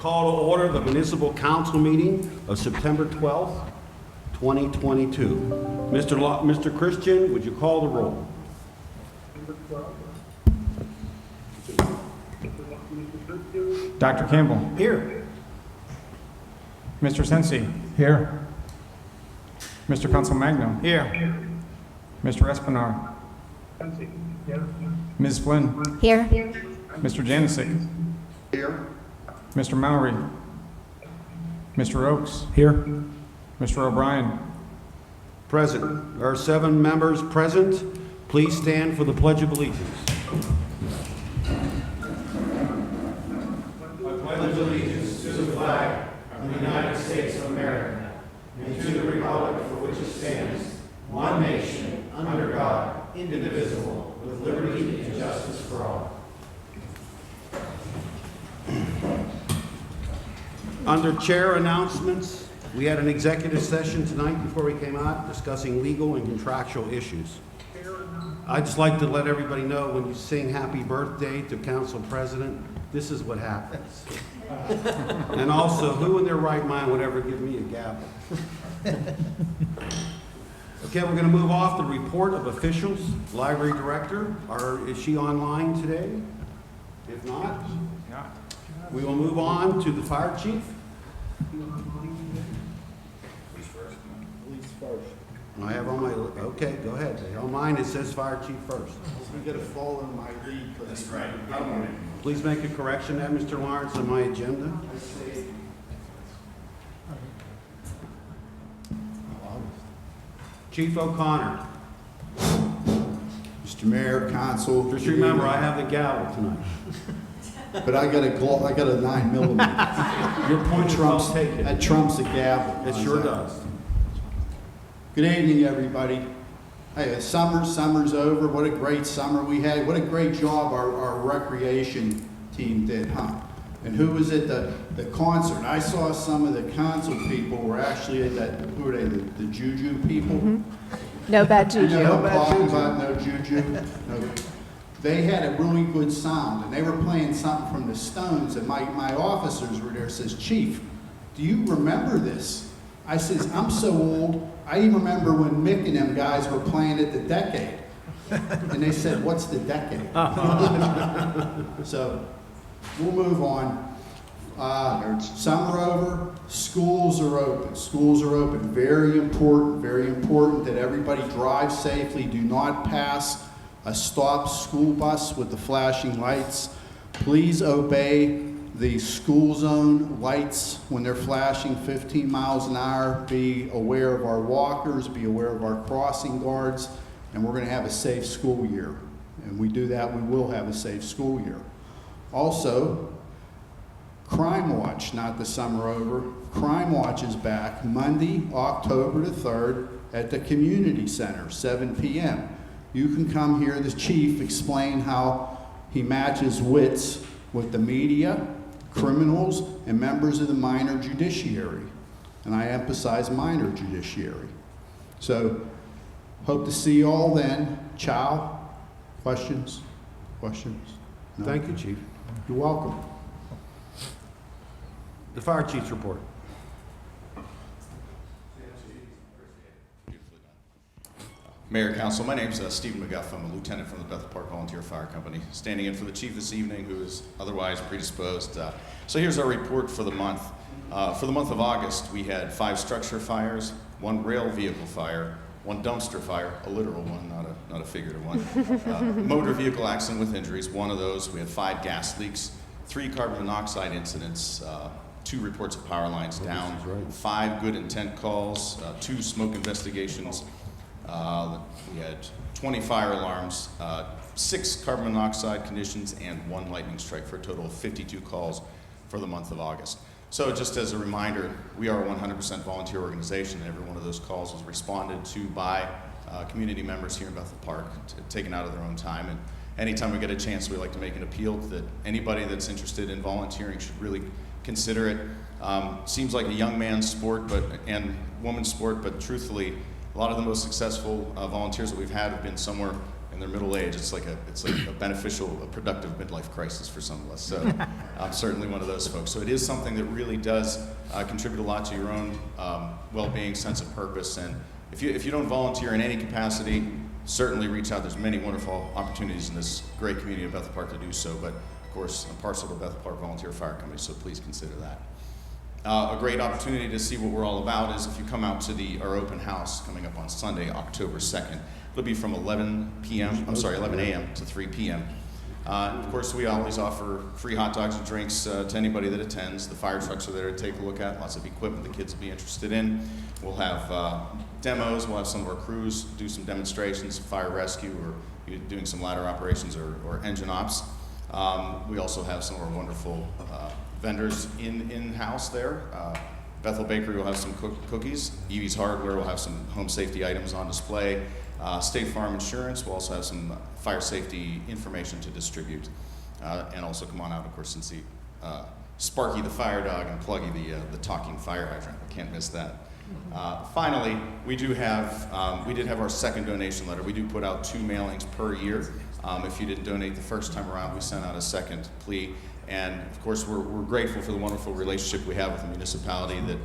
call to order the municipal council meeting of September 12th, 2022. Mr. Christian, would you call the roll? Dr. Campbell. Here. Mr. Sensi. Here. Mr. Council Magno. Here. Mr. Espinar. Ms. Flynn. Here. Mr. Janisic. Here. Mr. Mowry. Mr. Oakes. Here. Mr. O'Brien. Present. There are 7 members present. Please stand for the Pledge of Allegiance. I pledge allegiance to the flag of the United States of America and to the republic for which it stands, one nation, under God, indivisible, with liberty and justice for all. Under chair announcements, we had an executive session tonight before we came out discussing legal and contractual issues. I'd just like to let everybody know when you sing happy birthday to council president, this is what happens. And also, who in their right mind would ever give me a gavel? Okay, we're going to move off the report of officials. Library director, is she online today? If not, we will move on to the fire chief. I have on my, okay, go ahead. On mine, it says fire chief first. We gotta follow my lead. That's right. Please make a correction there, Mr. Lawrence, on my agenda. Chief O'Connor. Mr. Mayor, Council. Just remember, I have the gavel tonight. But I got a 9mm. Your point is well taken. That trumps the gavel. It sure does. Good evening, everybody. Hey, summer's over. What a great summer we had. What a great job our recreation team did, huh? And who was at the concert? I saw some of the council people were actually at that, who are they, the juju people? Mm-hmm. No bad juju. No bad juju. About no juju. No. They had a really good sound, and they were playing something from the Stones, and my officers were there, says, Chief, do you remember this? I says, I'm so old, I even remember when Mick and them guys were playing at the Decade. And they said, what's the Decade? So, we'll move on. Summer over, schools are open. Schools are open. Very important that everybody drive safely. Do not pass a stopped school bus with the flashing lights. Please obey the school zone lights when they're flashing 15 miles an hour. Be aware of our walkers, be aware of our crossing guards, and we're going to have a safe school year. And we do that, we will have a safe school year. Also, Crime Watch, not the summer over. Crime Watch is back Monday, October the 3rd at the Community Center, 7 p.m. You can come hear the chief explain how he matches wits with the media, criminals, and members of the minor judiciary. And I emphasize minor judiciary. So, hope to see you all then. Ciao. Questions? Questions? No? Thank you, Chief. You're welcome. The fire chief's report. Mayor, Council, my name's Stephen McGuff. I'm a lieutenant from the Bethel Park Volunteer Fire Company, standing in for the chief this evening, who is otherwise predisposed. So here's our report for the month. For the month of August, we had 5 structure fires, 1 rail vehicle fire, 1 dumpster fire, a literal one, not a figurative one. Motor vehicle accident with injuries, 1 of those. We had 5 gas leaks, 3 carbon monoxide incidents, 2 reports of power lines down, 5 good intent calls, 2 smoke investigations. We had 20 fire alarms, 6 carbon monoxide conditions, and 1 lightning strike for a total of 52 calls for the month of August. So just as a reminder, we are a 100% volunteer organization, and every one of those calls was responded to by community members here in Bethel Park, taken out of their own time. And anytime we get a chance, we like to make an appeal that anybody that's interested in volunteering should really consider it. Seems like a young man's sport and woman's sport, but truthfully, a lot of the most successful volunteers that we've had have been somewhere in their middle age, it's like a beneficial, a productive midlife crisis for some of us. So I'm certainly one of those folks. So it is something that really does contribute a lot to your own well-being, sense of purpose. And if you don't volunteer in any capacity, certainly reach out. There's many wonderful opportunities in this great community of Bethel Park to do so. But of course, I'm partial to Bethel Park Volunteer Fire Company, so please consider that. A great opportunity to see what we're all about is if you come out to our open house coming up on Sunday, October 2nd. It'll be from 11 a.m. to 3 p.m. Of course, we always offer free hot dogs and drinks to anybody that attends. The fire trucks are there to take a look at, lots of equipment the kids will be interested in. We'll have demos, we'll have some of our crews do some demonstrations, fire rescue, or doing some ladder operations or engine ops. We also have some of our wonderful vendors in-house there. Bethel Bakery will have some cookies. Evie's Hardware will have some home safety items on display. State Farm Insurance will also have some fire safety information to distribute. And also come on out, of course, and see Sparky the fire dog and Pluggy the talking fire hydrant. I can't miss that. Finally, we did have our second donation letter. We do put out 2 mailings per year. If you didn't donate the first time around, we sent out a second plea. And of course, we're grateful for the wonderful relationship we have with the municipality that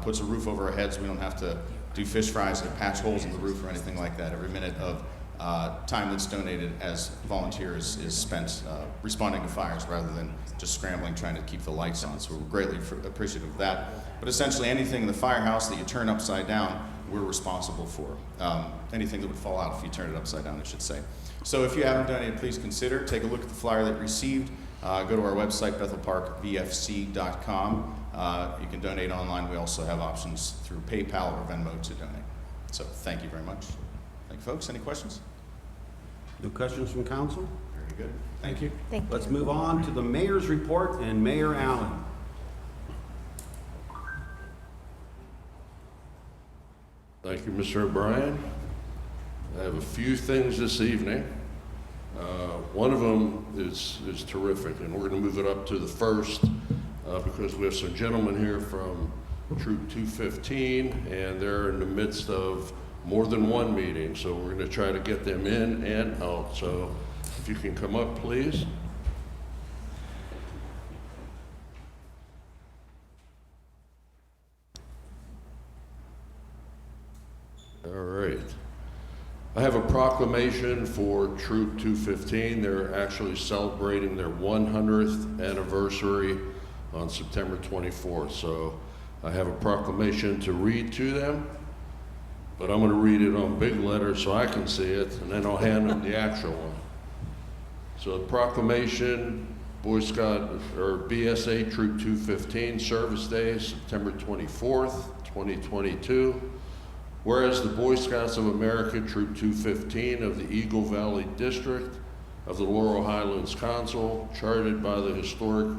puts a roof over our heads. We don't have to do fish fries or patch holes in the roof or anything like that. Every minute of time that's donated as volunteers is spent responding to fires rather than just scrambling trying to keep the lights on. So we're greatly appreciative of that. But essentially anything in the firehouse that you turn upside down, we're responsible for. Anything that would fall out if you turn it upside down, I should say. So if you haven't donated, please consider. Take a look at the flyer that you received. Go to our website, bethelparkvfc.com. You can donate online. We also have options through PayPal or Venmo to donate. So thank you very much. Thank you, folks. Any questions? No questions from council? Very good. Thank you. Thank you. Let's move on to the mayor's report and Mayor Allen. Thank you, Mr. O'Brien. I have a few things this evening. One of them is terrific, and we're going to move it up to the first because we have some gentlemen here from Troop 215, and they're in the midst of more than one meeting, so we're going to try to get them in and out. So if you can come up, please. All right. I have a proclamation for Troop 215. They're actually celebrating their 100th anniversary on September 24th. So I have a proclamation to read to them, but I'm going to read it on big letters so I can see it, and then I'll hand them the actual one. So the proclamation, Boy Scout or BSA Troop 215 Service Day, September 24th, 2022. Whereas the Boy Scouts of America Troop 215 of the Eagle Valley District of the Laurel Highlands Council, chartered by the historic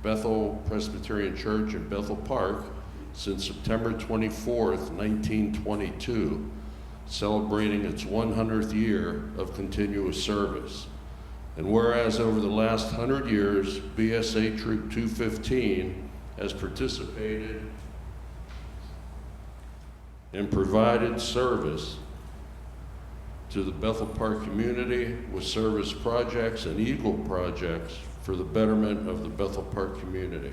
Bethel Presbyterian Church in Bethel Park since September 24th, 1922, celebrating its 100th year of continuous service. And whereas over the last 100 years, BSA Troop 215 has participated and provided service to the Bethel Park community with service projects and Eagle projects for the betterment of the Bethel Park community.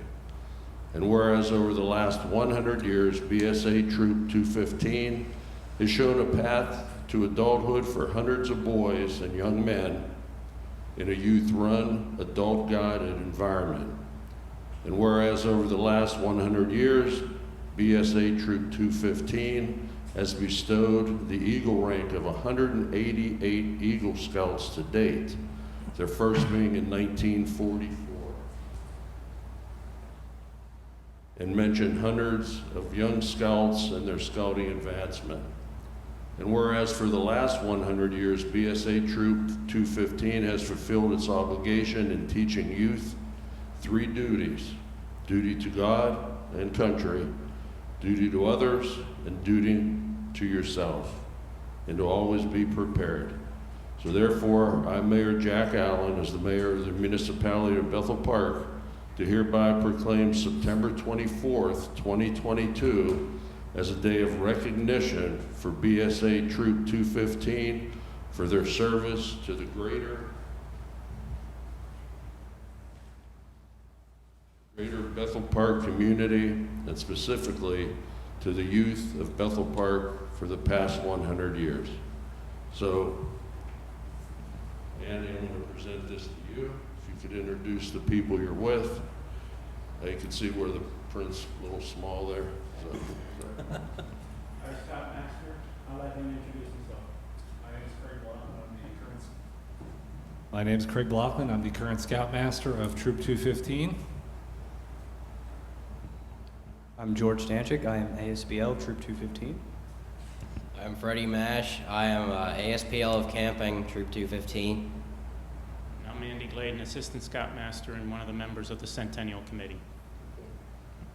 And whereas over the last 100 years, BSA Troop 215 has shown a path to adulthood for hundreds of boys and young men in a youth-run, adult-guided environment. And whereas over the last 100 years, BSA Troop 215 has bestowed the Eagle rank of 188 Eagle Scouts to date, their first being in 1944, and mentioned hundreds of young Scouts and their scouting advancement. And whereas for the last 100 years, BSA Troop 215 has fulfilled its obligation in teaching youth 3 duties: duty to God and country, duty to others, and duty to yourself, and to always be prepared. So therefore, I, Mayor Jack Allen, as the mayor of the municipality of Bethel Park, do hereby proclaim September 24th, 2022 as a day of recognition for BSA Troop 215 for their service to the greater Bethel Park community, and specifically to the youth of Bethel Park for the past 100 years. So, Andy, I'm going to present this to you. If you could introduce the people you're with. You can see where the print's a little small there. So. Hi, Scoutmaster. I'll let him introduce himself. My name is Craig Laughlin. My name is Craig Laughlin. I'm the current Scoutmaster of Troop 215. I'm George Stanchik. I am ASBL Troop 215. I'm Freddie Mash. I am ASPL of Camping, Troop 215. I'm Andy Gladen, Assistant Scoutmaster and one of the members of the Centennial Committee.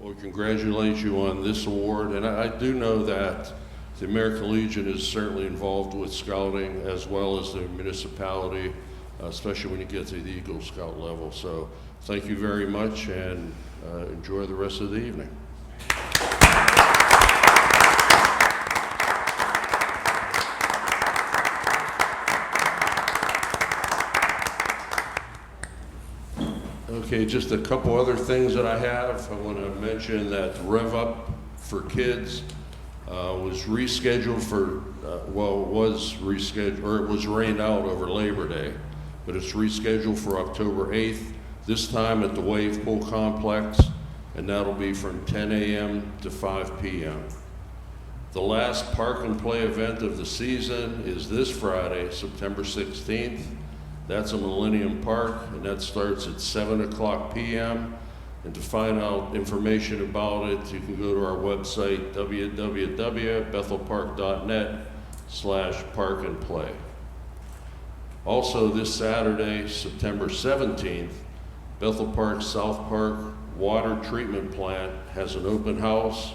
Well, congratulate you on this award, and I do know that the American Legion is certainly involved with scouting as well as the municipality, especially when you get to the Eagle Scout level. So thank you very much, and enjoy the rest of the evening. Okay, just a couple other things that I have. I want to mention that Rev Up for Kids was rescheduled for, well, it was rescheduled, or it was rained out over Labor Day, but it's rescheduled for October 8th, this time at the Wave Pool Complex, and that'll be from 10 a.m. to 5 p.m. The last Park and Play event of the season is this Friday, September 16th. That's at Millennium Park, and that starts at 7 o'clock p.m. And to find out information about it, you can go to our website, www.bethelpark.net/parkandplay. Also this Saturday, September 17th, Bethel Park South Park Water Treatment Plant has an open house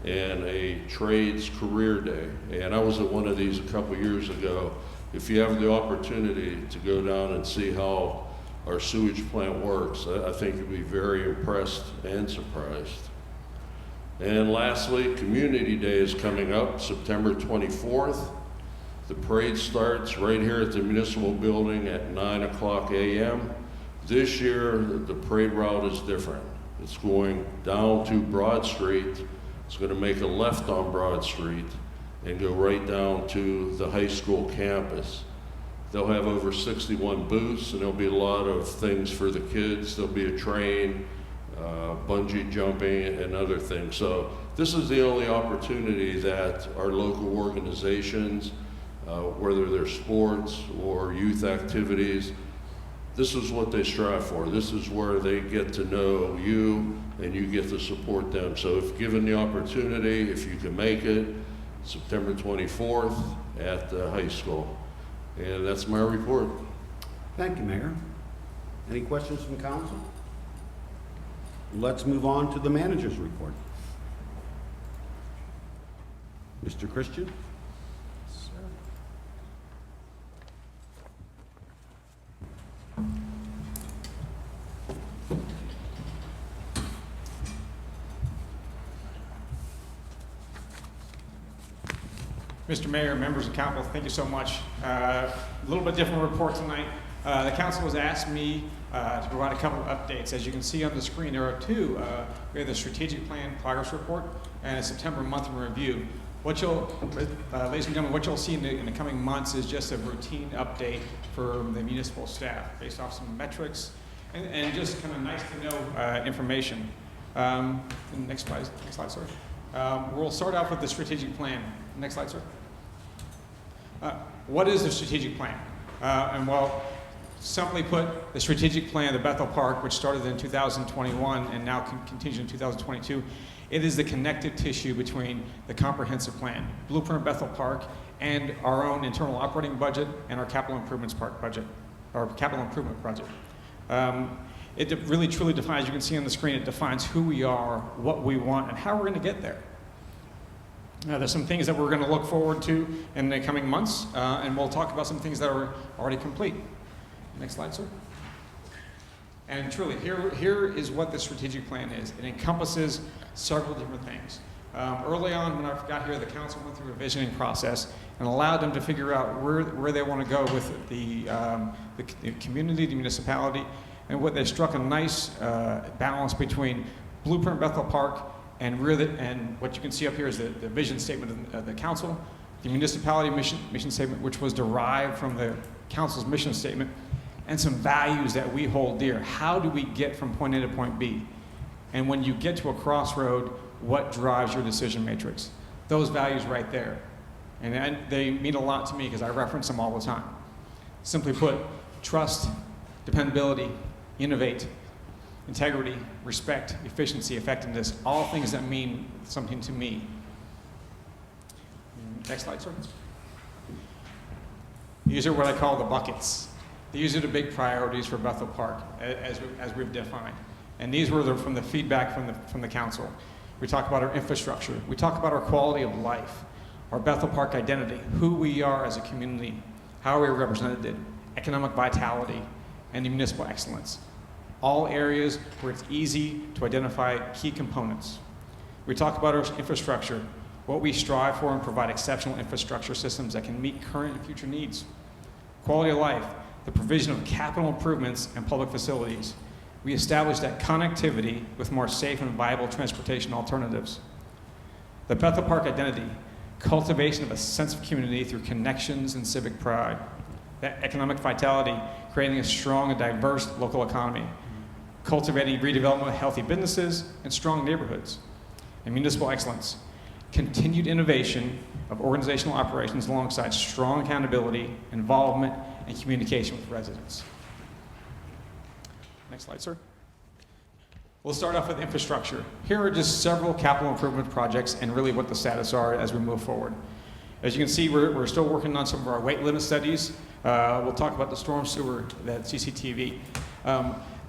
and a trades career day. And I was at one of these a couple years ago. If you have the opportunity to go down and see how our sewage plant works, I think you'll be very impressed and surprised. And lastly, Community Day is coming up, September 24th. The parade starts right here at the Municipal Building at 9 o'clock a.m. This year, the parade route is different. It's going down to Broad Street. It's going to make a left on Broad Street and go right down to the high school campus. They'll have over 61 booths, and there'll be a lot of things for the kids. There'll be a train, bungee jumping, and other things. So this is the only opportunity that our local organizations, whether they're sports or youth activities, this is what they strive for. This is where they get to know you, and you get to support them. So if given the opportunity, if you can make it, September 24th at the high school. And that's my report. Thank you, Mayor. Any questions from council? Let's move on to the manager's report. Mr. Christian? Mr. Mayor, members of council, thank you so much. A little bit different report tonight. The council has asked me to provide a couple of updates. As you can see on the screen, there are two. We have the strategic plan progress report and a September month in review. What you'll, ladies and gentlemen, what you'll see in the coming months is just a routine update for the municipal staff based off some metrics and just kind of nice to know information. Next slide, sir. We'll start off with the strategic plan. Next slide, sir. What is the strategic plan? And well, simply put, the strategic plan of Bethel Park, which started in 2021 and now continues in 2022, it is the connective tissue between the comprehensive plan, Blueprint Bethel Park, and our own internal operating budget and our capital improvements budget, or capital improvement project. It really truly defines, you can see on the screen, it defines who we are, what we want, and how we're going to get there. There's some things that we're going to look forward to in the coming months, and we'll talk about some things that are already complete. Next slide, sir. And truly, here is what the strategic plan is. It encompasses several different things. Early on, when I got here, the council went through a visioning process and allowed them to figure out where they want to go with the community, the municipality, and what they struck a nice balance between Blueprint Bethel Park and what you can see up here is the vision statement of the council, the municipality mission statement, which was derived from the council's mission statement, and some values that we hold dear. How do we get from point A to point B? And when you get to a crossroad, what drives your decision matrix? Those values right there. And they mean a lot to me because I reference them all the time. Simply put, trust, dependability, innovate, integrity, respect, efficiency, effectiveness, all things that mean something to me. Next slide, sir. These are what I call the buckets. These are the big priorities for Bethel Park as we've defined. And these were from the feedback from the council. We talk about our infrastructure. We talk about our quality of life, our Bethel Park identity, who we are as a community, how we're represented, economic vitality, and the municipal excellence. All areas where it's easy to identify key components. We talk about our infrastructure, what we strive for and provide exceptional infrastructure systems that can meet current and future needs. Quality of life, the provision of capital improvements and public facilities. We establish that connectivity with more safe and viable transportation alternatives. The Bethel Park identity, cultivation of a sense of community through connections and civic pride. That economic vitality, creating a strong and diverse local economy. Cultivating redevelopment of healthy businesses and strong neighborhoods. And municipal excellence, continued innovation of organizational operations alongside strong accountability, involvement, and communication with residents. Next slide, sir. We'll start off with infrastructure. Here are just several capital improvement projects and really what the status are as we move forward. As you can see, we're still working on some of our weight limit studies. We'll talk about the storm sewer, that CCTV.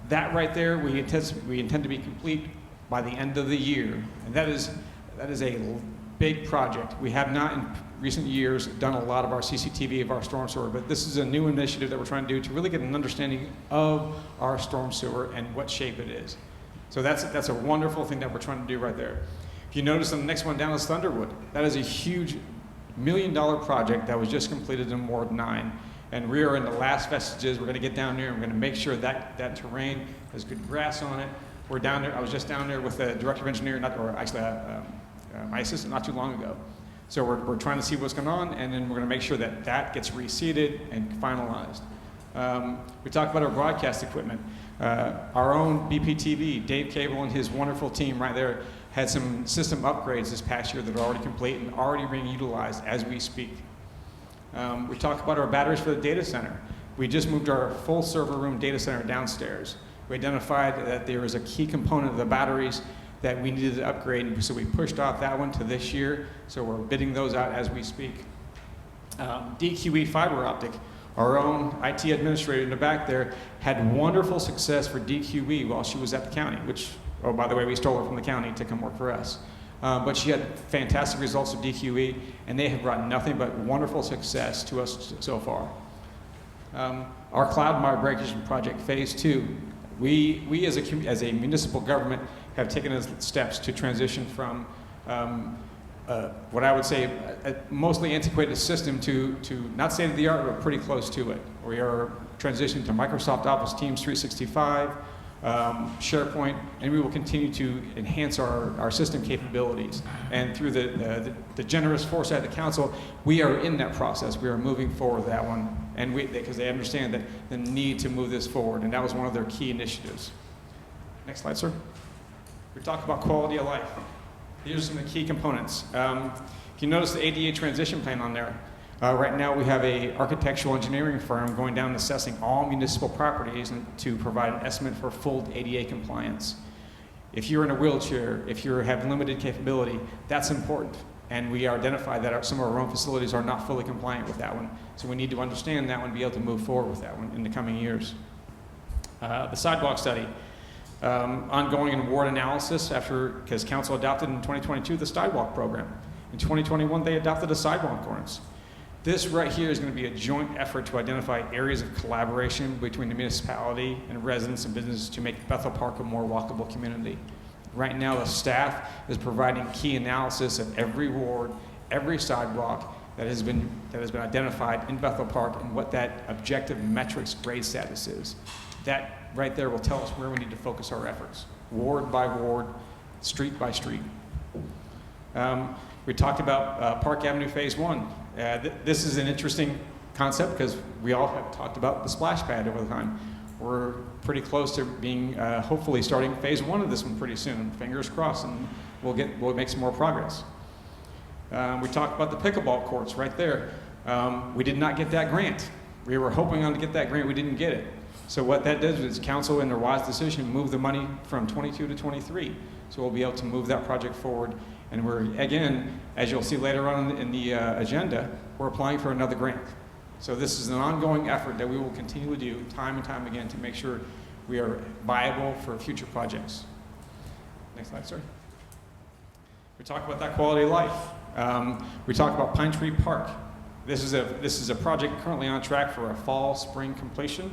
That right there, we intend to be complete by the end of the year. And that is a big project. We have not in recent years done a lot of our CCTV of our storm sewer, but this is a new initiative that we're trying to do to really get an understanding of our storm sewer and what shape it is. So that's a wonderful thing that we're trying to do right there. If you notice, the next one down is Thunderwood. That is a huge $1 million project that was just completed in Ward 9. And we are in the last vestiges. We're going to get down there and we're going to make sure that that terrain has good grass on it. We're down there. I was just down there with the director of engineering, my assistant not too long ago. So we're trying to see what's going on, and then we're going to make sure that that gets reseeded and finalized. We talked about our broadcast equipment. Our own BPTV, Dave Cable and his wonderful team right there had some system upgrades this past year that are already complete and already being utilized as we speak. We talked about our batteries for the data center. We just moved our full server room data center downstairs. We identified that there was a key component of the batteries that we needed to upgrade, so we pushed off that one to this year, so we're bidding those out as we speak. DQE fiber optic, our own IT administrator in the back there, had wonderful success for DQE while she was at the county, which, oh, by the way, we stole her from the county to come work for us. But she had fantastic results with DQE, and they have brought nothing but wonderful success to us so far. Our cloud migration project, phase 2, we as a municipal government have taken steps to transition from what I would say a mostly antiquated system to not state of the art, but pretty close to it. We are transitioning to Microsoft Office Teams 365, SharePoint, and we will continue to enhance our system capabilities. And through the generous foresight of the council, we are in that process. We are moving forward with that one, and because they understand that the need to move this forward, and that was one of their key initiatives. Next slide, sir. We talked about quality of life. These are some of the key components. If you notice the ADA transition plan on there, right now we have an architectural engineering firm going down and assessing all municipal properties to provide an estimate for full ADA compliance. If you're in a wheelchair, if you have limited capability, that's important. And we identify that some of our own facilities are not fully compliant with that one. So we need to understand that one and be able to move forward with that one in the coming years. The sidewalk study. Ongoing award analysis because council adopted in 2022 the sidewalk program. In 2021, they adopted a sidewalk ordinance. This right here is going to be a joint effort to identify areas of collaboration between the municipality and residents and businesses to make Bethel Park a more walkable community. Right now, the staff is providing key analysis of every ward, every sidewalk that has been identified in Bethel Park and what that objective metrics grade status is. That right there will tell us where we need to focus our efforts, ward by ward, street by street. We talked about Park Avenue Phase 1. This is an interesting concept because we all have talked about the splash pad over the time. We're pretty close to being, hopefully starting Phase 1 of this one pretty soon. Fingers crossed, and we'll make some more progress. We talked about the pickleball courts right there. We did not get that grant. We were hoping on to get that grant, we didn't get it. So what that does is council, in their wise decision, moved the money from 22 to 23. So we'll be able to move that project forward. And we're, again, as you'll see later on in the agenda, we're applying for another grant. So this is an ongoing effort that we will continue to do time and time again to make sure we are viable for future projects. Next slide, sir. We talk about that quality of life. We talk about Pine Tree Park. This is a project currently on track for a fall, spring completion.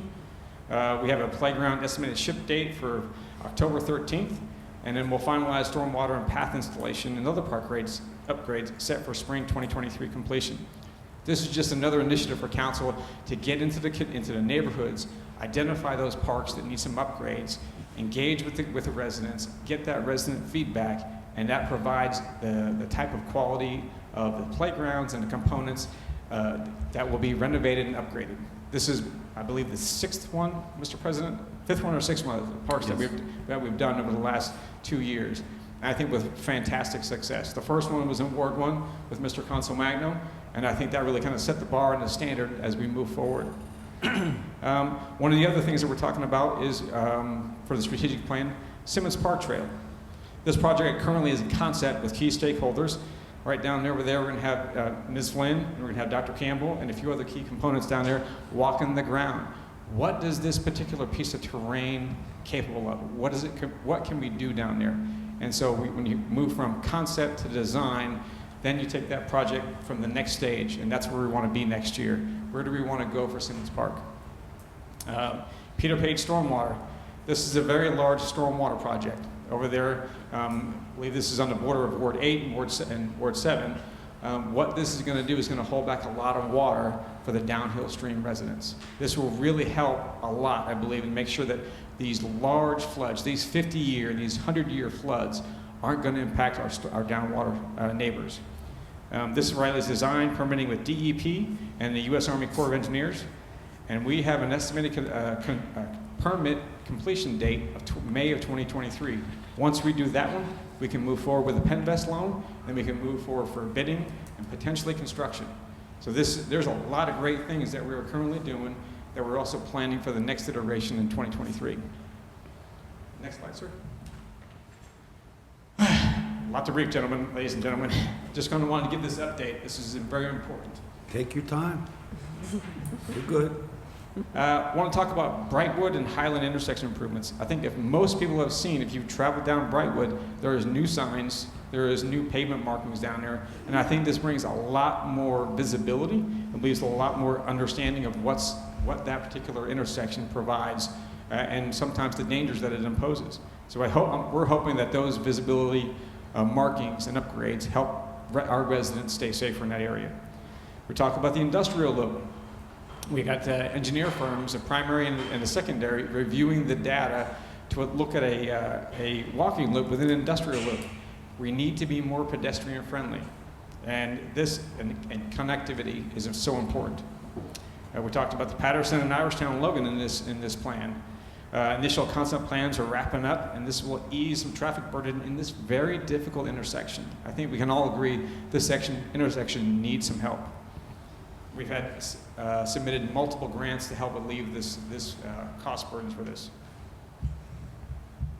We have a playground estimated ship date for October 13th, and then we'll finalize stormwater and path installation and other park upgrades set for spring 2023 completion. This is just another initiative for council to get into the neighborhoods, identify those parks that need some upgrades, engage with the residents, get that resident feedback, and that provides the type of quality of the playgrounds and the components that will be renovated and upgraded. This is, I believe, the sixth one, Mr. President, fifth one or sixth one of the parks that we've done over the last 2 years. And I think with fantastic success. The first one was in Ward 1 with Mr. Consolmagno, and I think that really kind of set the bar and the standard as we move forward. One of the other things that we're talking about is, for the strategic plan, Simmons Park Trail. This project currently is in concept with key stakeholders. Right down there, we're going to have Ms. Flynn, and we're going to have Dr. Campbell, and a few other key components down there walking the ground. What does this particular piece of terrain capable of? What can we do down there? And so when you move from concept to design, then you take that project from the next stage, and that's where we want to be next year. Where do we want to go for Simmons Park? Peter Page Stormwater. This is a very large stormwater project. Over there, I believe this is on the border of Ward 8 and Ward 7. What this is going to do is going to hold back a lot of water for the downhill stream residents. This will really help a lot, I believe, and make sure that these large floods, these 50-year, these 100-year floods, aren't going to impact our downwater neighbors. This is designed permitting with DEP and the U.S. Army Corps of Engineers, and we have an estimated permit completion date of May of 2023. Once we do that one, we can move forward with a Penvest loan, and we can move forward for bidding and potentially construction. So there's a lot of great things that we're currently doing that we're also planning for the next iteration in 2023. Next slide, sir. A lot to brief, gentlemen, ladies and gentlemen. Just kind of wanted to give this update. This is very important. Take your time. You're good. I want to talk about Brightwood and Highland intersection improvements. I think if most people have seen, if you've traveled down Brightwood, there is new signs, there is new pavement markings down there, and I think this brings a lot more visibility and leaves a lot more understanding of what that particular intersection provides, and sometimes the dangers that it imposes. So we're hoping that those visibility markings and upgrades help our residents stay safer in that area. We talk about the industrial loop. We got engineer firms, a primary and a secondary, reviewing the data to look at a walking loop within an industrial loop. We need to be more pedestrian friendly, and connectivity is so important. We talked about the Patterson and Irishtown Logan in this plan. Initial concept plans are wrapping up, and this will ease some traffic burden in this very difficult intersection. I think we can all agree this intersection needs some help. We've had submitted multiple grants to help alleviate this cost burdens for this.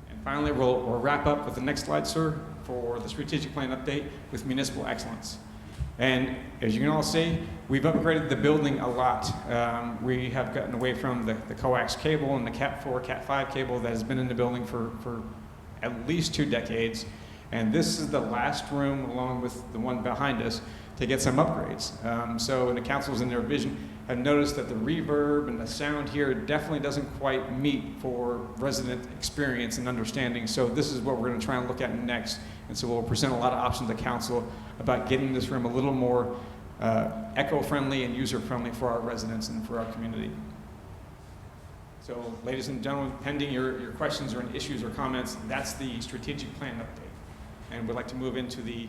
And finally, we'll wrap up with the next slide, sir, for the strategic plan update with municipal excellence. And as you can all see, we've upgraded the building a lot. We have gotten away from the coax cable and the Cat 4, Cat 5 cable that has been in the building for at least 2 decades. And this is the last room, along with the one behind us, to get some upgrades. So the council's in their vision I've noticed that the reverb and the sound here definitely doesn't quite meet for resident experience and understanding. So this is what we're going to try and look at next. And so we'll present a lot of options to council about getting this room a little more eco-friendly and user-friendly for our residents and for our community. So, ladies and gentlemen, pending your questions or issues or comments, that's the strategic plan update. And we'd like to move into the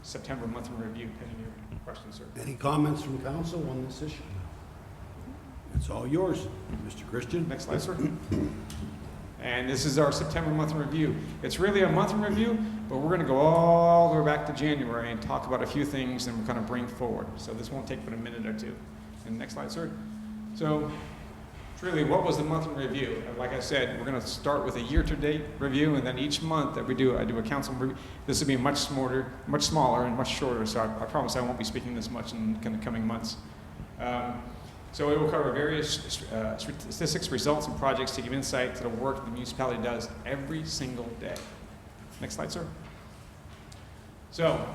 September monthly review, pending your questions, sir. Any comments from council on this issue? It's all yours, Mr. Christian. Next slide, sir. And this is our September monthly review. It's really a monthly review, but we're going to go all the way back to January and talk about a few things and we're going to bring forward. So this won't take but a minute or two. And next slide, sir. So, truly, what was the monthly review? Like I said, we're going to start with a year-to-date review, and then each month that we do, I do a council review. This will be much smaller, and much shorter. So I promise I won't be speaking this much in the coming months. So it will cover various statistics, results, and projects to give insight to the work the municipality does every single day. Next slide, sir. So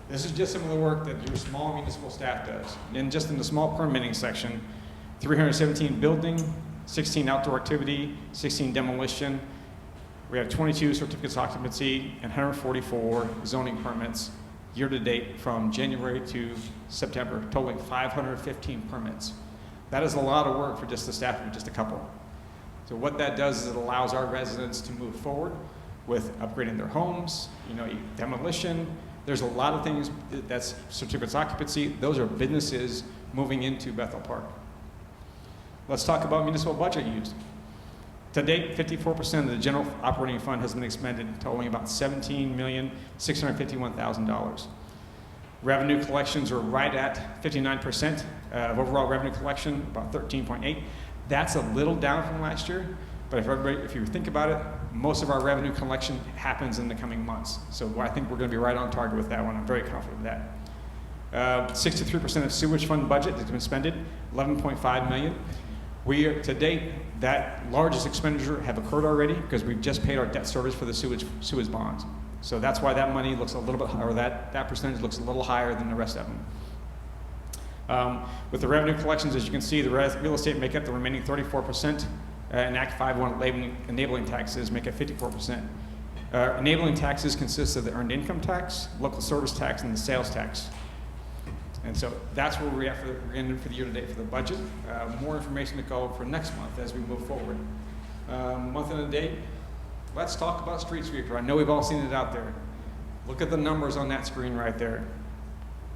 this is just some of the work that your small municipal staff does. And just in the small permitting section, 317 building, 16 outdoor activity, 16 demolition. We have 22 certificates of occupancy and 144 zoning permits year to date from January to September, totaling 515 permits. That is a lot of work for just the staff of just a couple. So what that does is it allows our residents to move forward with upgrading their homes, demolition. There's a lot of things that's certificates of occupancy. Those are businesses moving into Bethel Park. Let's talk about municipal budget use. To date, 54% of the general operating fund has been expended, totaling about $17,651,000. Revenue collections are right at 59% of overall revenue collection, about 13.8. That's a little down from last year, but if you think about it, most of our revenue collection happens in the coming months. So I think we're going to be right on target with that one. I'm very confident of that. 63% of sewage fund budget has been spent, $11.5 million. We are, to date, that largest expenditure have occurred already because we've just paid our debt service for the sewage bonds. So that's why that money looks a little bit, or that percentage looks a little higher than the rest of them. With the revenue collections, as you can see, the real estate make up the remaining 34%, and Act 5.1 enabling taxes make up 54%. Enabling taxes consist of the earned income tax, local service tax, and the sales tax. And so that's where we're at for the year-to-date for the budget. More information to go for next month as we move forward. Month and a date, let's talk about street sweeper. I know we've all seen it out there. Look at the numbers on that screen right there.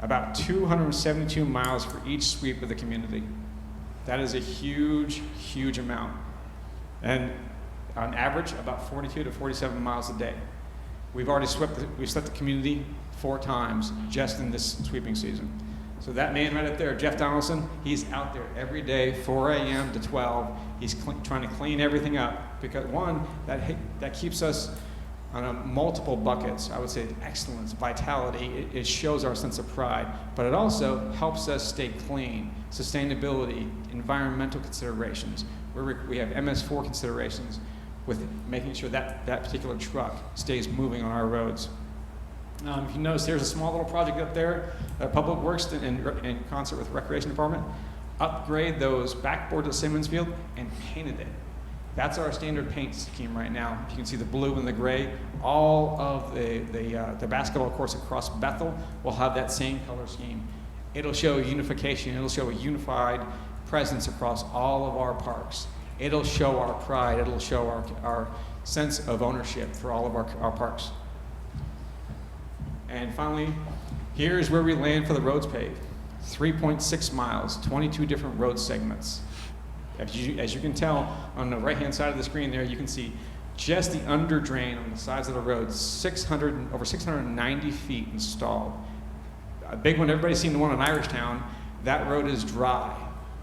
About 272 miles for each sweep of the community. That is a huge, huge amount. And on average, about 42 to 47 miles a day. We've already swept the community 4 times just in this sweeping season. So that man right up there, Jeff Donaldson, he's out there every day, 4 a.m. to 12. He's trying to clean everything up because, one, that keeps us on multiple buckets. I would say excellence, vitality. It shows our sense of pride, but it also helps us stay clean, sustainability, environmental considerations. We have MS4 considerations with making sure that particular truck stays moving on our roads. If you notice, there's a small little project up there, Public Works in concert with the Recreation Department, upgrade those backboards at Simmons Field and painted it. That's our standard paint scheme right now. You can see the blue and the gray. All of the basketball courts across Bethel will have that same color scheme. It'll show unification. It'll show a unified presence across all of our parks. It'll show our pride. It'll show our sense of ownership for all of our parks. And finally, here's where we land for the roads paved. 3.6 miles, 22 different road segments. As you can tell, on the right-hand side of the screen there, you can see just the under drain on the sides of the road, over 690 feet installed. A big one, everybody's seen the one in Irishtown. That road is dry,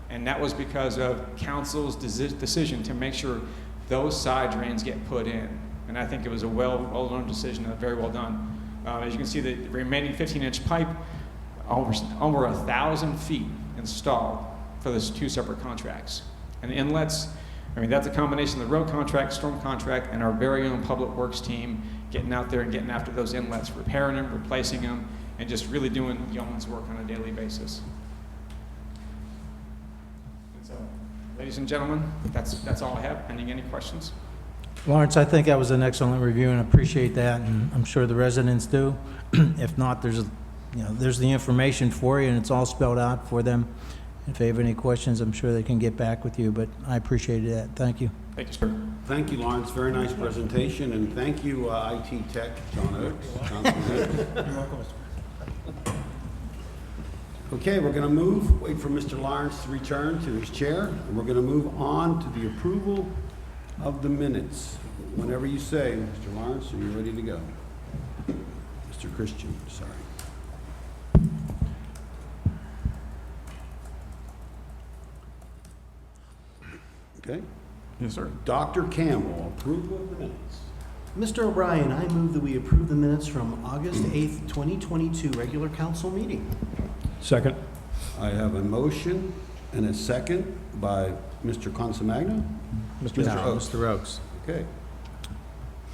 and that was because of council's decision to make sure those side drains get put in. And I think it was a well-known decision, very well done. As you can see, the remaining 15-inch pipe, over 1,000 feet installed for those 2 separate contracts. And the inlets, that's a combination of the road contract, storm contract, and our very own public works team getting out there and getting after those inlets, repairing them, replacing them, and just really doing yeoman's work on a daily basis. Ladies and gentlemen, that's all I have. Pending any questions? Lawrence, I think that was an excellent review and appreciate that, and I'm sure the residents do. If not, there's the information for you and it's all spelled out for them. If they have any questions, I'm sure they can get back with you, but I appreciated that. Thank you. Thank you, sir. Thank you, Lawrence. Very nice presentation, and thank you, IT Tech, John Oates. Councilman. Okay, we're going to wait for Mr. Lawrence to return to his chair, and we're going to move on to the approval of the minutes. Whenever you say, Mr. Lawrence, are you ready to go? Mr. Christian, sorry. Okay. Yes, sir. Dr. Campbell, approval of the minutes. Mr. O'Brien, I move that we approve the minutes from August 8th, 2022 regular council meeting. Second. I have a motion and a second by Mr. Consamagna. Mr. Oakes. Mr. Oakes. Okay.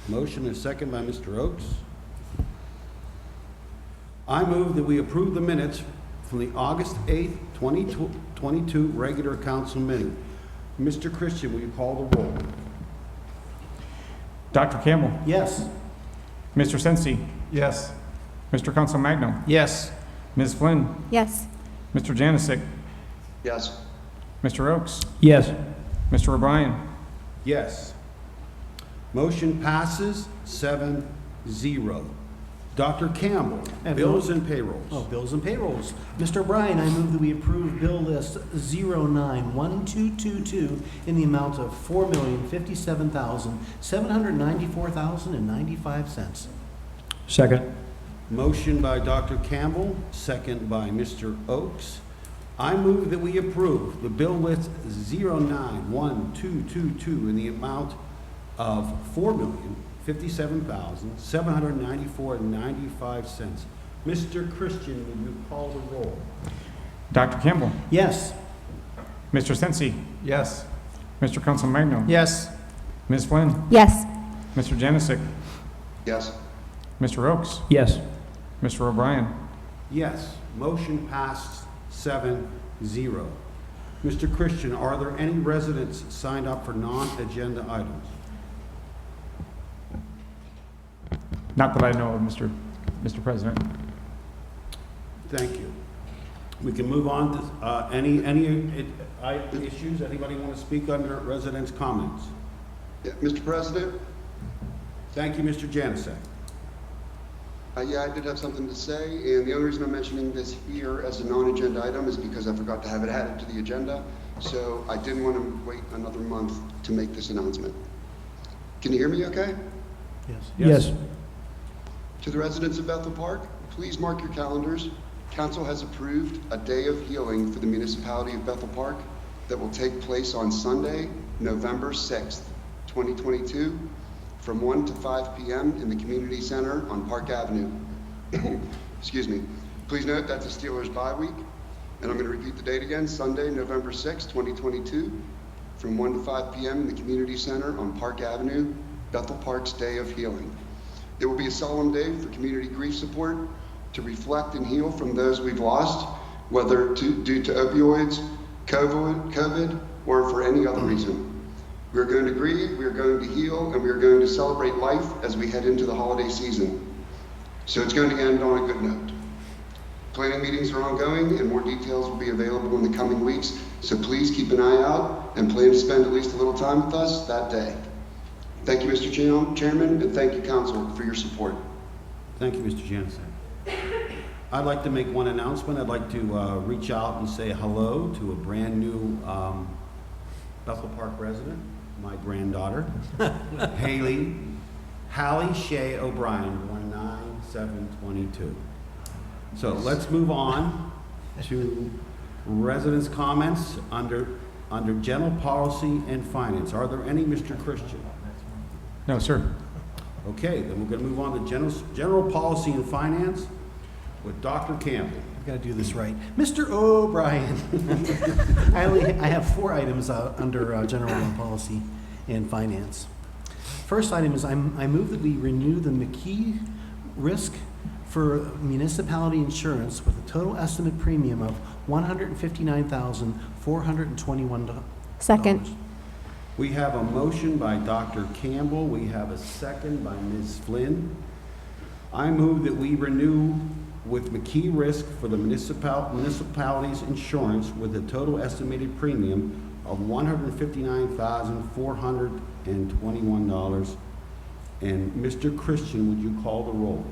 Motion and second by Mr. Oakes. I move that we approve the minutes from the August 8th, 2022 regular council meeting. Mr. Christian, will you call the roll? Dr. Campbell, Yes. Mr. Sensi, Yes. Mr. Consolmagno, Yes. Ms. Flynn, Yes. Mr. Janisic, Yes. Mr. Oakes, Yes. Mr. O'Brien. Yes. Motion passes 7-0. Dr. Campbell, And bills and payrolls. Oh, bills and payrolls. Mr. O'Brien, I move that we approve bill list 091222 in the amount of $4,057,794.95. Second. Motion by Dr. Campbell, second by Mr. Oakes. I move that we approve the bill list 091222 in the amount of $4,057,794.95. Mr. Christian, will you call the roll? Dr. Campbell, Yes. Mr. Sensi, Yes. Mr. Consolmagno, Yes. Ms. Flynn, Yes. Mr. Janisic, Yes. Mr. Oakes, Yes. Mr. O'Brien. Yes. Motion passed 7-0. Mr. Christian, are there any residents signed up for non-agenda items? Not that I know of, Mr. President. Thank you. We can move on to any issues. Anybody want to speak under residents' comments? Yeah, Mr. President? Thank you, Mr. Janusik. Yeah, I did have something to say, and the only reason I'm mentioning this here as a non-agenda item is because I forgot to have it added to the agenda, so I didn't want to wait another month to make this announcement. Can you hear me okay? Yes. Yes. To the residents of Bethel Park, please mark your calendars. Council has approved a day of healing for the municipality of Bethel Park that will take place on Sunday, November 6th, 2022, from 1 to 5 p.m. in the Community Center on Park Avenue. Excuse me. Please note that's a Steelers bye week, and I'm going to repeat the date again, Sunday, November 6th, 2022, from 1 to 5 p.m. in the Community Center on Park Avenue, Bethel Park's Day of Healing. It will be a solemn day for community grief support to reflect and heal from those we've lost, whether due to opioids, COVID, or for any other reason. We are going to grieve, we are going to heal, and we are going to celebrate life as we head into the holiday season. So it's going to end on a good note. Planning meetings are ongoing, and more details will be available in the coming weeks, so please keep an eye out and plan to spend at least a little time with us that day. Thank you, Mr. Chairman, and thank you, Council, for your support. Thank you, Mr. Jansen. I'd like to make one announcement. I'd like to reach out and say hello to a brand new Bethel Park resident, my granddaughter, Hallie Shea O'Brien, born 9/7/22. So let's move on to residents' comments under general policy and finance. Are there any, Mr. Christian? No, sir. Okay, then we're going to move on to general policy and finance with Dr. Campbell. I've got to do this right. Mr. O'Brien. I have 4 items under general policy and finance. First item is I move that we renew the McKee risk for municipality insurance with a total estimate premium of $159,421. Second. We have a motion by Dr. Campbell. We have a second by Ms. Flynn. I move that we renew with McKee Risk for the municipality's insurance with a total estimated premium of $159,421. And Mr. Christian, would you call the roll?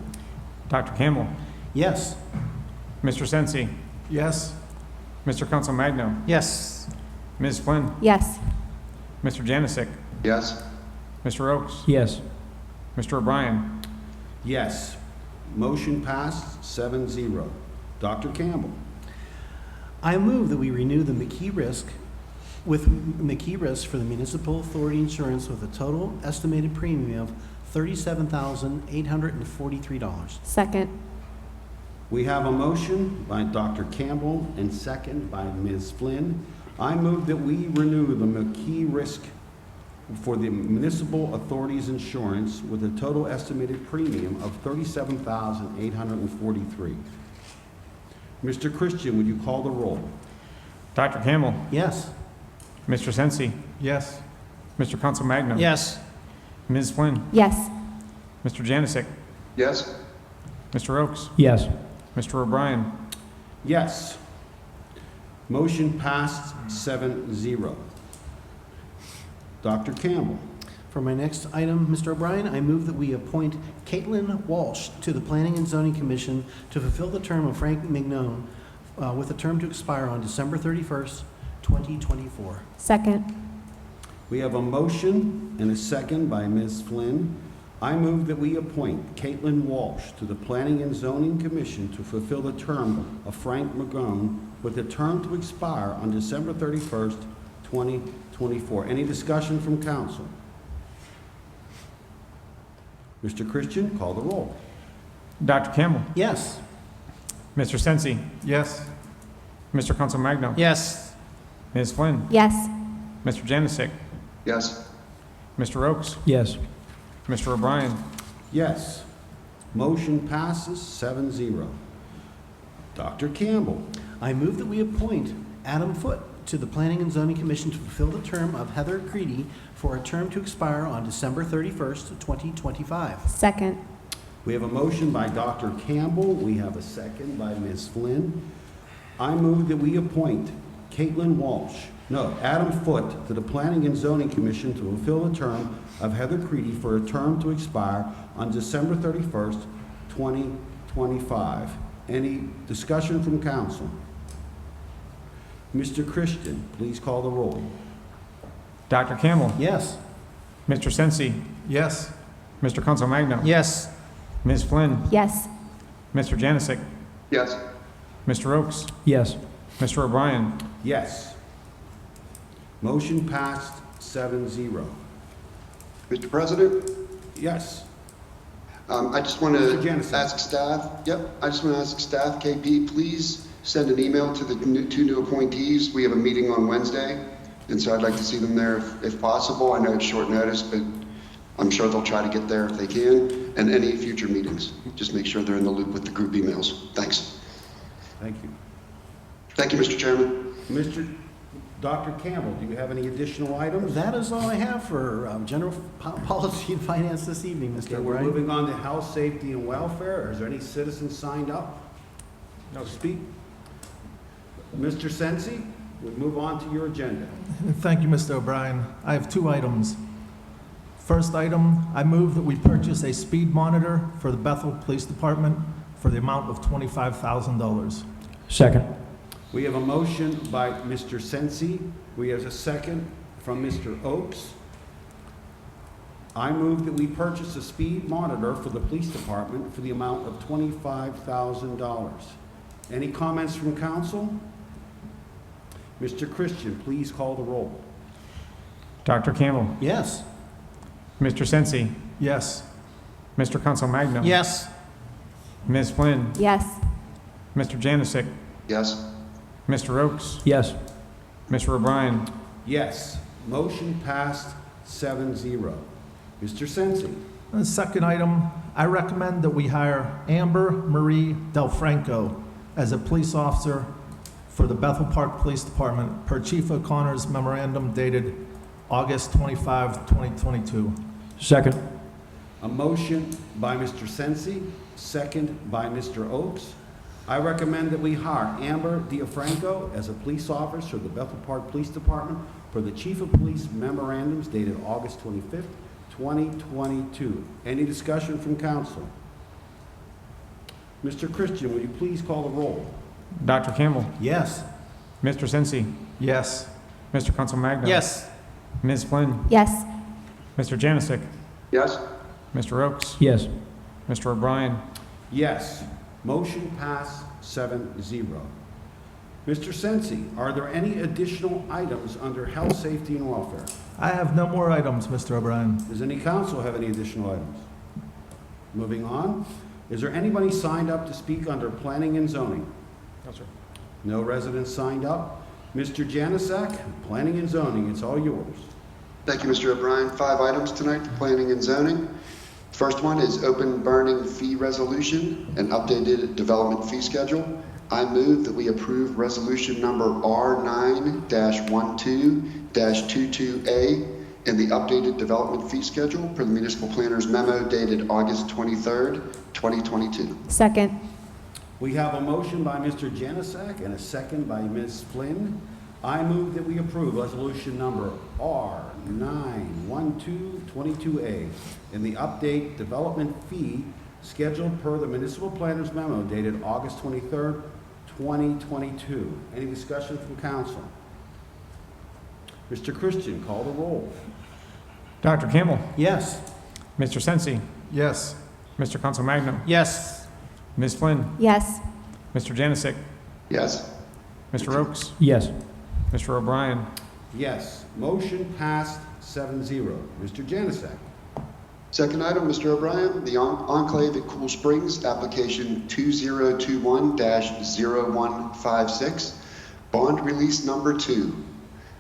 Dr. Campbell, Yes. Mr. Sensi, Yes. Mr. Council Magno, Yes. Ms. Flynn, Yes. Mr. Janisic, Yes. Mr. Oakes, Yes. Mr. O'Brien. Yes. Motion passed 7-0. Dr. Campbell. I move that we renew the McKee Risk with McKee Risk for the municipal authority insurance with a total estimated premium of $37,843. Second. We have a motion by Dr. Campbell and second by Ms. Flynn. I move that we renew the McKee Risk for the municipal authority's insurance with a total estimated premium of $37,843. Mr. Christian, would you call the roll? Dr. Campbell, Yes. Mr. Sensi, Yes. Mr. Council Magno, Yes. Ms. Flynn, Yes. Mr. Janisic, Yes. Mr. Oakes, Yes. Mr. O'Brien. Yes. Motion passed 7-0. Dr. Campbell. For my next item, Mr. O'Brien, I move that we appoint Caitlin Walsh to the Planning and Zoning Commission to fulfill the term of Frank Mignone with a term to expire on December 31st, 2024. Second. We have a motion and a second by Ms. Flynn. I move that we appoint Caitlin Walsh to the Planning and Zoning Commission to fulfill the term of Frank Magone with a term to expire on December 31st, 2024. Any discussion from council? Mr. Christian, call the roll. Dr. Campbell, Yes. Mr. Sensi, Yes. Mr. Council Magno, Yes. Ms. Flynn, Yes. Mr. Janisic, Yes. Mr. Oakes, Yes. Mr. O'Brien. Yes. Motion passes 7-0. Dr. Campbell. I move that we appoint Adam Foote to the Planning and Zoning Commission to fulfill the term of Heather Creedy for a term to expire on December 31st, 2025. Second. We have a motion by Dr. Campbell. We have a second by Ms. Flynn. I move that we appoint Adam Foote to the Planning and Zoning Commission to fulfill the term of Heather Creedy for a term to expire on December 31st, 2025. Any discussion from council? Mr. Christian, please call the roll. Dr. Campbell, Yes. Mr. Sensi, Yes. Mr. Council Magno, Yes. Ms. Flynn, Yes. Mr. Janisic, Yes. Mr. Oakes, Yes. Mr. O'Brien. Yes. Motion passed 7-0. Mr. President? Yes. I just want Mr. to Jansen. ask staff, I just want to ask staff, KP, please send an email to the two new appointees. We have a meeting on Wednesday, and so I'd like to see them there if possible. I know it's short notice, but I'm sure they'll try to get there if they can. And any future meetings, just make sure they're in the loop with the group emails. Thanks. Thank you. Thank you, Mr. Chairman. Dr. Campbell, do you have any additional items? That is all I have for general policy and finance this evening, Mr. Okay, we're O'Brien. moving on to health, safety, and welfare. Is there any citizens signed up? No, speak. Mr. Sensi, we'll move on to your agenda. Thank you, Mr. O'Brien. I have 2 items. First item, I move that we purchase a speed monitor for the Bethel Police Department for the amount of $25,000. Second. We have a motion by Mr. Sensi. We have a second from Mr. Oakes. I move that we purchase a speed monitor for the police department for the amount of $25,000. Any comments from council? Mr. Christian, please call the roll. Dr. Campbell, Yes. Mr. Sensi, Yes. Mr. Council Magno, Yes. Ms. Flynn, Yes. Mr. Janisic, Yes. Mr. Oakes, Yes. Mr. O'Brien. Yes. Motion passed 7-0. Mr. Sensi. The second item, I recommend that we hire Amber Marie Del Franco as a police officer for the Bethel Park Police Department per Chief O'Connor's memorandum dated August 25, 2022. Second. A motion by Mr. Sensi, second by Mr. Oakes. I recommend that we hire Amber Diafranco as a police officer for the Bethel Park Police Department for the Chief of Police memorandums dated August 25th, 2022. Any discussion from council? Mr. Christian, will you please call the roll? Dr. Campbell, Yes. Mr. Sensi, Yes. Mr. Council Magno. Yes. Ms. Flynn, Yes. Mr. Janicic, Yes? Mr. Oakes, Yes. Mr. O'Brien. Yes. Motion passed 7-0. Mr. Sensi, are there any additional items under health, safety, and welfare? I have no more items, Mr. O'Brien. Does any council have any additional items? Moving on. Is there anybody signed up to speak under planning and zoning? No, sir. No residents signed up. Mr. Janusik, planning and zoning, it's all yours. Thank you, Mr. O'Brien. 5 items tonight for planning and zoning. First one is open burning fee resolution and updated development fee schedule. I move that we approve resolution number R9-12-22A and the updated development fee schedule per the municipal planner's memo dated August 23rd, 2022. Second. We have a motion by Mr. Janusik and a second by Ms. Flynn. I move that we approve resolution number R9-12-22A and the update development fee scheduled per the municipal planner's memo dated August 23rd, 2022. Any discussion from council? Mr. Christian, call the roll. Dr. Campbell, Yes. Mr. Sensi, Yes. Mr. Council Magno, Yes. Ms. Flynn, Yes. Mr. Janicic, Yes? Mr. Oakes, Yes. Mr. O'Brien. Yes. Motion passed 7-0. Mr. Janusik. Second item, Mr. O'Brien, the Enclave at Cool Springs, application 2021-0156, bond release number 2.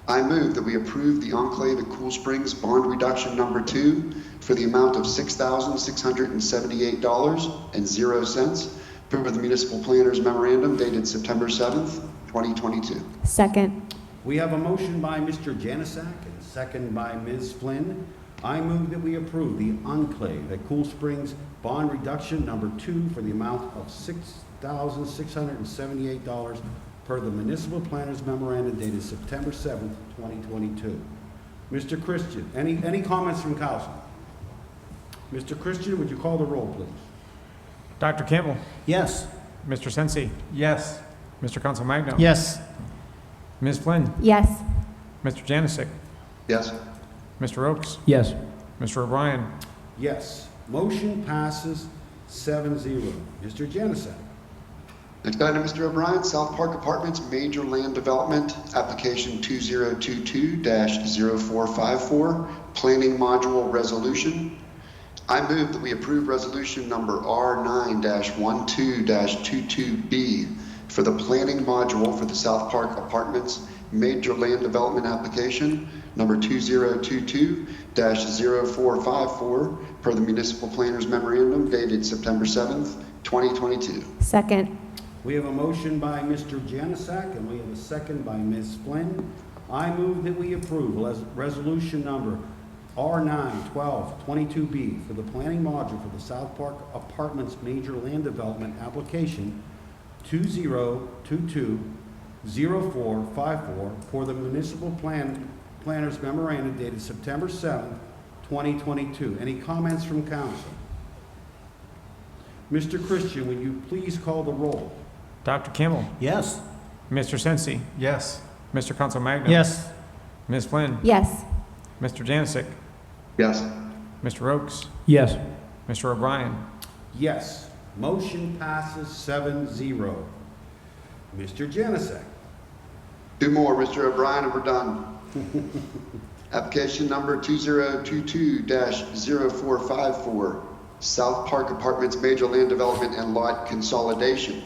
I move that we approve the Enclave at Cool Springs bond reduction number 2 for the amount of $6,678.00 per the municipal planner's memorandum dated September 7th, 2022. Second. We have a motion by Mr. Janusik and a second by Ms. Flynn. I move that we approve the Enclave at Cool Springs bond reduction number 2 for the amount of $6,678 per the municipal planner's memorandum dated September 7th, 2022. Mr. Christian, any comments from council? Mr. Christian, would you call the roll, please? Dr. Campbell, Yes. Mr. Sensi, Yes. Mr. Council Magno. Yes. Ms. Flynn, Yes. Mr. Janicic, Yes? Mr. Oakes, Yes. Mr. O'Brien. Yes. Motion passes 7-0. Mr. Janusik. Next item, Mr. O'Brien, South Park Apartments Major Land Development, application 2022-0454, Planning Module Resolution. I move that we approve resolution number R9-12-22B for the planning module for the South Park Apartments Major Land Development application number 2022-0454 per the municipal planner's memorandum dated September 7th, 2022. Second. We have a motion by Mr. Janusik and we have a second by Ms. Flynn. I move that we approve resolution number R9-12-22B for the planning module for the South Park Apartments Major Land Development application 2022-0454 for the municipal planner's memorandum dated September 7th, 2022. Any comments from council? Mr. Christian, would you please call the roll? Dr. Campbell, Yes. Mr. Sensi, Yes. Mr. Council Magno. Yes. Ms. Flynn, Yes. Mr. Janicic, Yes? Mr. Oakes, Yes. Mr. O'Brien. Yes. Motion passes 7-0. Mr. Janusik. 2 more, Mr. O'Brien, and we're done. Application number 2022-0454, South Park Apartments Major Land Development and Lot Consolidation.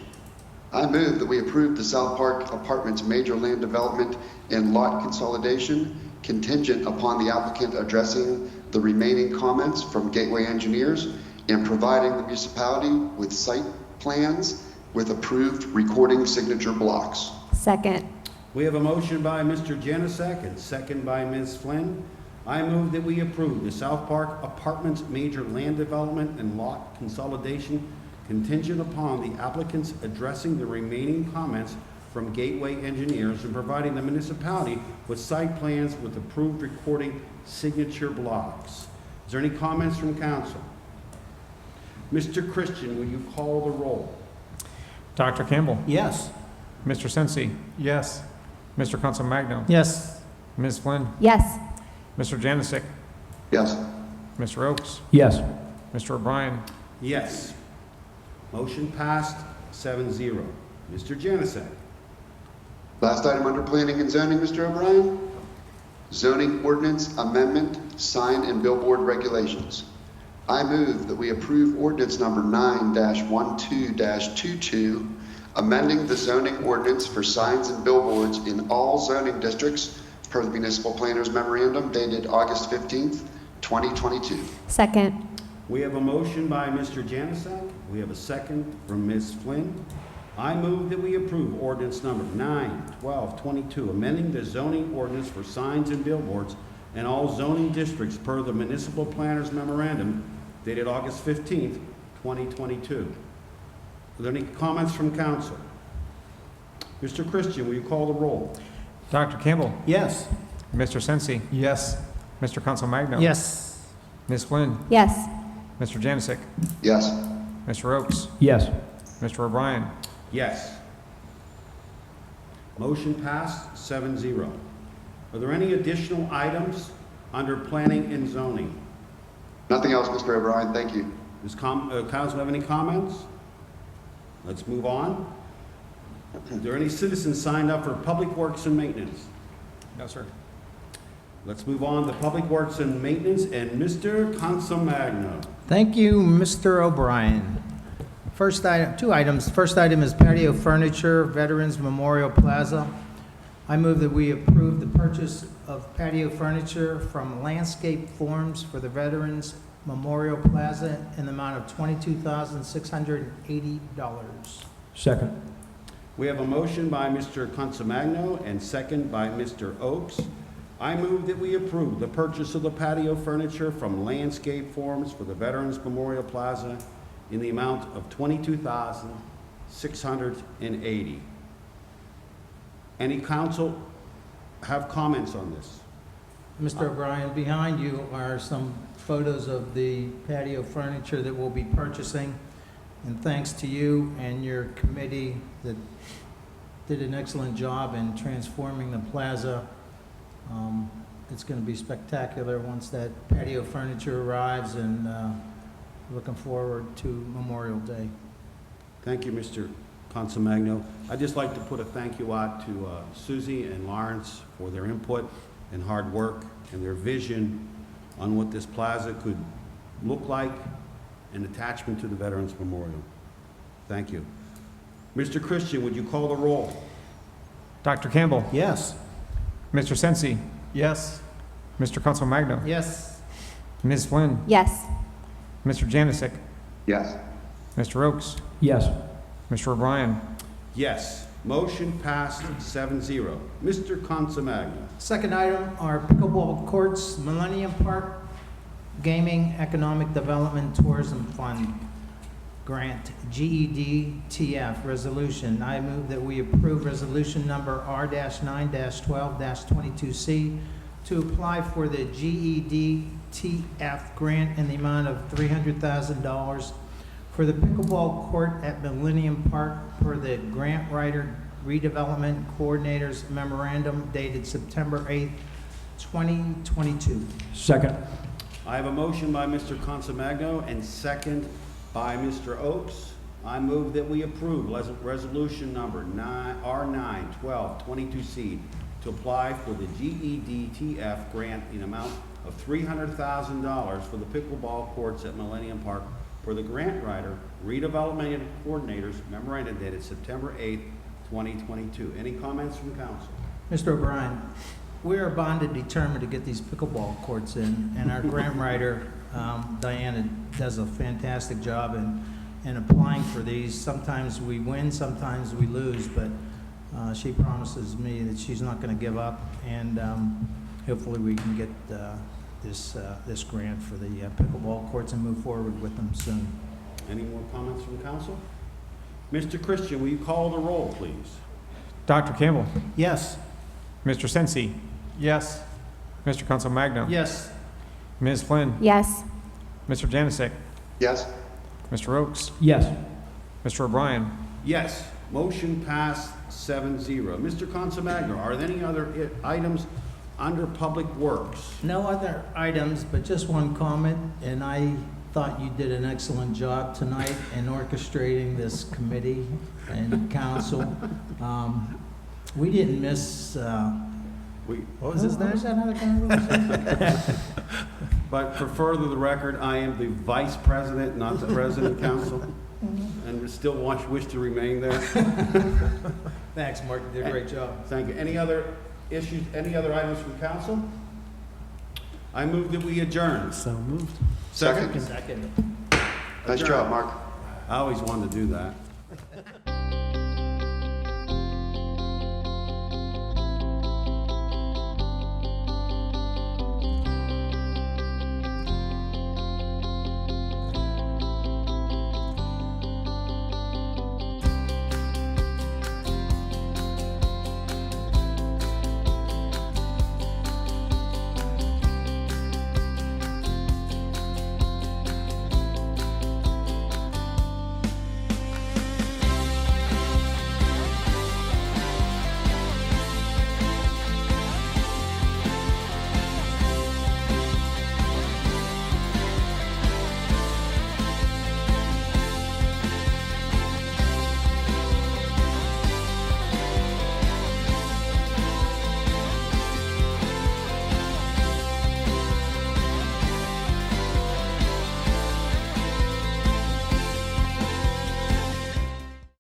I move that we approve the South Park Apartments Major Land Development and Lot Consolidation contingent upon the applicant addressing the remaining comments from Gateway Engineers and providing the municipality with site plans with approved recording signature blocks. Second. We have a motion by Mr. Janusik and second by Ms. Flynn. I move that we approve the South Park Apartments major land development and lot consolidation contingent upon the applicants addressing the remaining comments from Gateway Engineers and providing the municipality with site plans with approved recording signature blocks. Is there any comments from council? Mr. Christian, will you call the roll? Dr. Campbell. Yes. Mr. Sensi. Yes. Mr. Consolmagno. Yes. Ms. Flynn. Yes. Mr. Janusik. Yes. Mr. Oakes. Yes. Mr. O'Brien. Yes. Motion passed 7-0. Mr. Janusik. Last item under planning and zoning, Mr. O'Brien. Zoning ordinance amendment, sign and billboard regulations. I move that we approve ordinance number 9-12-22, amending the zoning ordinance for signs and billboards in all zoning districts per the municipal planner's memorandum dated August 15th, 2022. Second. We have a motion by Mr. Janusik. We have a second from Ms. Flynn. I move that we approve ordinance number 9-12-22, amending the zoning ordinance for signs and billboards in all zoning districts per the municipal planner's memorandum dated August 15th, 2022. Are there any comments from council? Mr. Christian, will you call the roll? Dr. Campbell. Yes. Mr. Sensi. Yes. Mr. Consolmagno. Yes. Ms. Flynn. Yes. Mr. Janusik. Yes. Mr. Oakes. Yes. Mr. O'Brien. Yes. Motion passed 7-0. Are there any additional items under planning and zoning? Nothing else, Mr. O'Brien. Thank you. Does council have any comments? Let's move on. Are there any citizens signed up for public works and maintenance? No, sir. Let's move on to public works and maintenance and Mr. Consolmagno. Thank you, Mr. O'Brien. First item, two items. First item is patio furniture, Veterans Memorial Plaza. I move that we approve the purchase of patio furniture from Landscape Forms for the Veterans Memorial Plaza in the amount of $22,680. Second. We have a motion by Mr. Consolmagno and second by Mr. Oakes. I move that we approve the purchase of the patio furniture from Landscape Forms for the Veterans Memorial Plaza in the amount of $22,680. Any council have comments on this? Mr. O'Brien, behind you are some photos of the patio furniture that we'll be purchasing. And thanks to you and your committee that did an excellent job in transforming the plaza. It's going to be spectacular once that patio furniture arrives, and looking forward to Memorial Day. Thank you, Mr. Consolmagno. I'd just like to put a thank you out to Susie and Lawrence for their input and hard work and their vision on what this plaza could look like in attachment to the Veterans Memorial. Thank you. Mr. Christian, would you call the roll? Dr. Campbell. Yes. Mr. Sensi. Yes. Mr. Consolmagno. Yes. Ms. Flynn. Yes. Mr. Janusik. Yes. Mr. Oakes. Yes. Mr. O'Brien. Yes. Motion passed 7-0. Mr. Consolmagno. Second item are pickleball courts, Millennium Park Gaming Economic Development Tourism Fund Grant, GEDTF resolution. I move that we approve resolution number R-9-12-22C to apply for the GEDTF grant in the amount of $300,000 for the pickleball court at Millennium Park per the grant writer redevelopment coordinator's memorandum dated September 8th, 2022. Second. I have a motion by Mr. Consolmagno and second by Mr. Oakes. I move that we approve resolution number R-9-12-22C to apply for the GEDTF grant in amount of $300,000 for the pickleball courts at Millennium Park for the grant writer, redevelopment coordinators, memorandum dated September 8th, 2022. Any comments from council? Mr. O'Brien, we are bonded determined to get these pickleball courts in, and our grant writer, Diana, does a fantastic job in applying for these. Sometimes we win, sometimes we lose, but She promises me that she's not going to give up, and hopefully we can get this grant for the pickleball courts and move forward with them soon. Any more comments from council? Mr. Christian, will you call the roll, please? Dr. Campbell, Yes. Mr. Sensi, Yes. Mr. Council Magno, Yes. Ms. Flynn, Yes. Mr. Janasek, Yes? Mr. Oakes, Yes. Mr. O'Brien. Yes, motion passed 7-0. Mr. Consamagro, are there any other items under Public Works? No other items, but just one comment, and I thought you did an excellent job tonight in orchestrating this committee and council. We didn't miss, What was his name? Is that how the guy was? But for further the record, I am the vice president, not the president council, and still wish to remain there. Thanks, Mark, you did a great job. Thank you. Any other issues, any other items from council? I move that we adjourn. So moved. Second? Second. Nice job, Mark. I always wanted to do that.